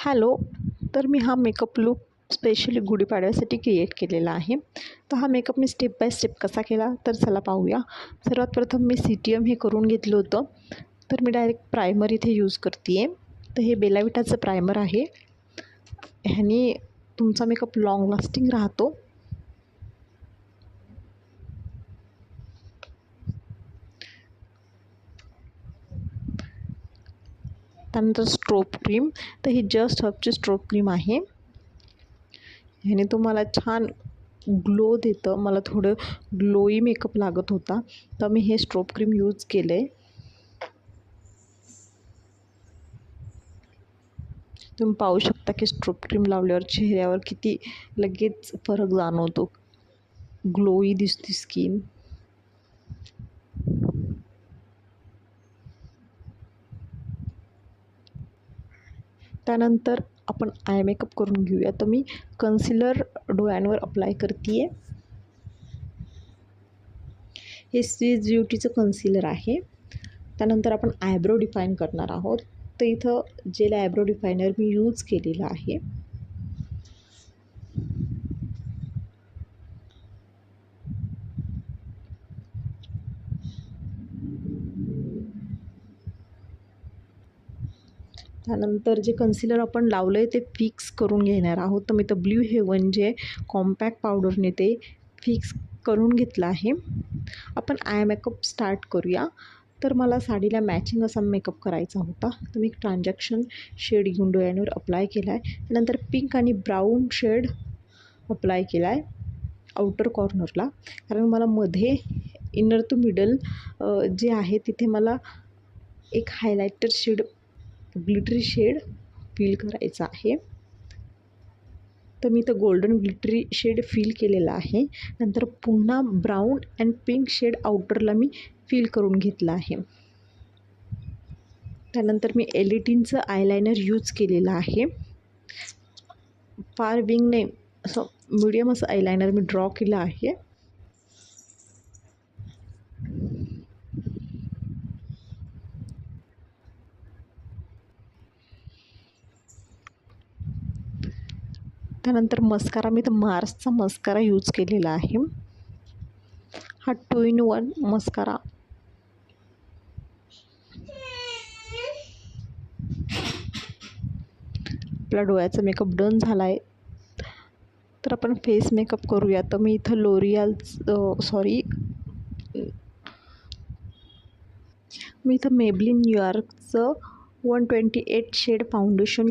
Hello. तर मी हा makeup look specially गुढीपाडव्यासाठी create केलेला आहे. तर हा makeup me step by step कसा केला तर चला पाहूया. सर्वात प्रथम मी CTM हे करून घेतलं होतं. तर मी डायरेक्ट प्रायमर इथे यूज करते आहे. तर हे बेला विटाचं प्रायमर आहे. ह्याने तुमचा मेकअप लॉंग लास्टिंग राहतो. त्यानंतर स्ट्रोब क्रीम. तर ही जस्ट हर्बची स्ट्रोब क्रीम आहे. ह्याने तुम्हाला छान ग्लो देतं. मला थोडं ग्लोई मेकअप लागत होता, तर मी हे स्ट्रोब क्रीम यूज केलं आहे. तुम्ही पाहू शकता की स्ट्रोब क्रीम लावल्यावर चेहऱ्यावर किती लगेच फरक जाणवतो. ग्लोई दिसते स्किन. त्यानंतर आपण आय मेकअप करून घेऊया. तर मी कन्सिलर डोळ्यांवर अप्लाय करते आहे. हे स्विस ब्युटीचं कन्सिलर आहे. त्यानंतर आपण आयब्रो डिफाईन करणार आहोत. तर इथं जेल आयब्रो डिफायनर मी यूज केलेलं आहे. त्यानंतर जे कन्सिलर आपण लावलं आहे ते फिक्स करून घेणार आहोत. तर मी तर ब्ल्यू हेवन जे कॉम्पॅक्ट पावडरने ते फिक्स करून घेतलं आहे. आपण आय मेकअप स्टार्ट करूया. तर मला साडीला मॅचिंग असा मेकअप करायचा होता. तर मी ट्रान्झॅक्शन शेड घेऊन डोळ्यांवर अप्लाय केला आहे. त्यानंतर पिंक आणि ब्राऊन शेड अप्लाय केला आहे आउटर कॉर्नरला. कारण मला मध्ये इनर टू मिडल जे आहे तिथे मला एक highlighter shade glittery shade feel करायचा आहे. तर मी तर गोल्डन ग्लिटरी शेड फील केलेला आहे. नंतर पुन्हा ब्राऊन अँड पिंक शेड आउटरला मी फील करून घेतलं आहे. त्यानंतर मी L18चं आयलायनर यूज केलेलं आहे. फार विंग नाही, असं मीडियम असं आयलायनर मी ड्रॉ केलं आहे. त्यानंतर मस्कारा मी तर मार्सचा मस्कारा यूज केलेला आहे. हा 2 in 1 मस्कारा. आपला डोळ्याचा मेकअप डन झाला आहे. तर आपण फेस मेकअप करूया. तर मी इथं मी इथं मेबलिन न्यूयॉर्कचं 128 शेड फाउंडेशन